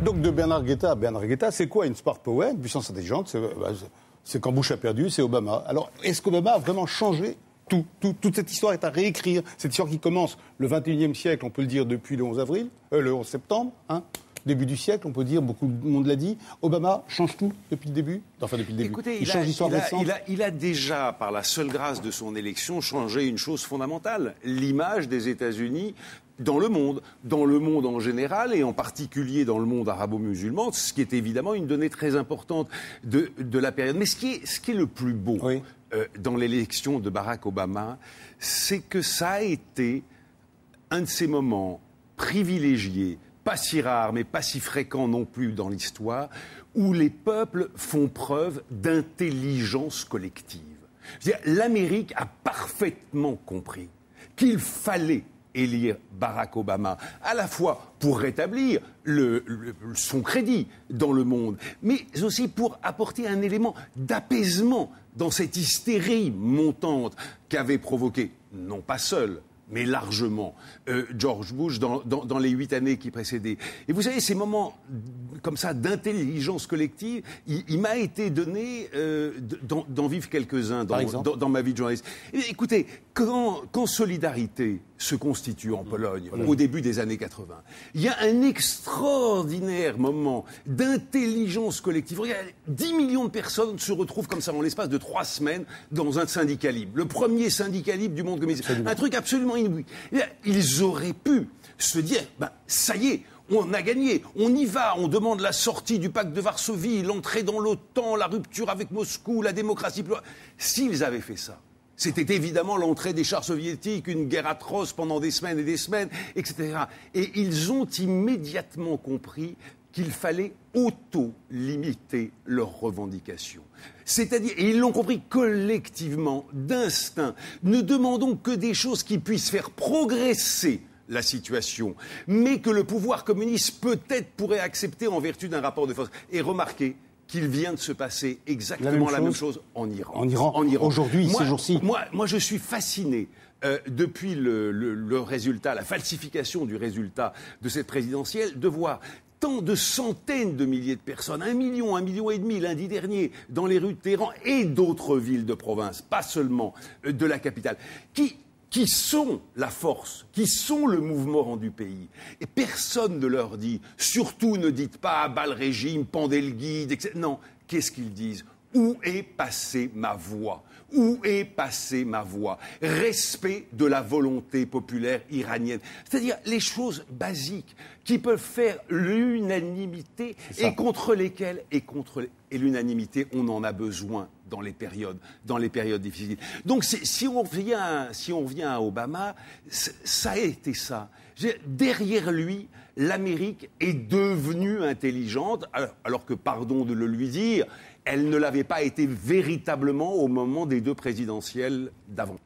Donc de Bernard Guetta, c'est quoi une smart power, une puissance intelligente? C'est quand Bush a perdu, c'est Obama. Alors, est-ce qu'Obama a vraiment changé tout? Toute cette histoire est à réécrire. Cette histoire qui commence le 21e siècle, on peut le dire depuis le 11 septembre, hein, début du siècle, on peut dire, beaucoup de monde l'a dit. Obama change tout depuis le début. Enfin, depuis le début. Écoutez, il change l'histoire récente. Il a déjà, par la seule grâce de son élection, changé une chose fondamentale, l'image des États-Unis dans le monde en général et en particulier dans le monde arabo-musulman, ce qui est évidemment une donnée très importante de la période. Mais ce qui est le plus beau dans l'élection de Barack Obama, c'est que ça a été un de ces moments privilégiés, pas si rares, mais pas si fréquents non plus dans l'histoire, où les peuples font preuve d'intelligence collective. L'Amérique a parfaitement compris qu'il fallait élire Barack Obama, à la fois pour rétablir son crédit dans le monde, mais aussi pour apporter un élément d'apaisement dans cette hystérie montante qu'avait provoquée, non pas seul, mais largement, George Bush dans les 8 années qui précédaient. Et vous savez, ces moments comme ça d'intelligence collective, il m'a été donné d'en vivre quelques-uns dans ma vie de journaliste. Et écoutez, quand Solidarité se constitue en Pologne, au début des années 80, il y a un extraordinaire moment d'intelligence collective. Regardez, 10 millions de personnes se retrouvent comme ça en l'espace de 3 semaines dans un syndicat libre. Le premier syndicat libre du monde communiste. Un truc absolument inouï. Ils auraient pu se dire, ça y est, on a gagné, on y va, on demande la sortie du pacte de Varsovie, l'entrée dans l'OTAN, la rupture avec Moscou, la démocratie. S'ils avaient fait ça, c'était évidemment l'entrée des chars soviétiques, une guerre atroce pendant des semaines et des semaines, etc. Et ils ont immédiatement compris qu'il fallait auto-limiter leurs revendications. C'est-à-dire, et ils l'ont compris collectivement, d'instinct, ne demandons que des choses qui puissent faire progresser la situation, mais que le pouvoir communiste peut-être pourrait accepter en vertu d'un rapport de force. Et remarquez qu'il vient de se passer exactement la même chose en Iran. En Iran. Aujourd'hui, ces jours-ci. Moi, je suis fasciné depuis le résultat, la falsification du résultat de cette présidentielle, de voir tant de centaines de milliers de personnes, 1 million et demi lundi dernier, dans les rues de Téhéran et d'autres villes de province, pas seulement de la capitale, qui sont la force, qui sont le mouvement rendu pays. Et personne ne leur dit, surtout ne dites pas à bas le régime, pendez le guide, etc. Non, qu'est-ce qu'ils disent? Où est passée ma voix? Où est passée ma voix? Respect de la volonté populaire iranienne. C'est-à-dire les choses basiques qui peuvent faire l'unanimité et contre lesquelles, et l'unanimité, on en a besoin dans les périodes difficiles. Donc si on revient à Obama, ça a été ça. Derrière lui, l'Amérique est devenue intelligente, alors que, pardon de le lui dire, elle ne l'avait pas été véritablement au moment des 2 présidentielles d'avant.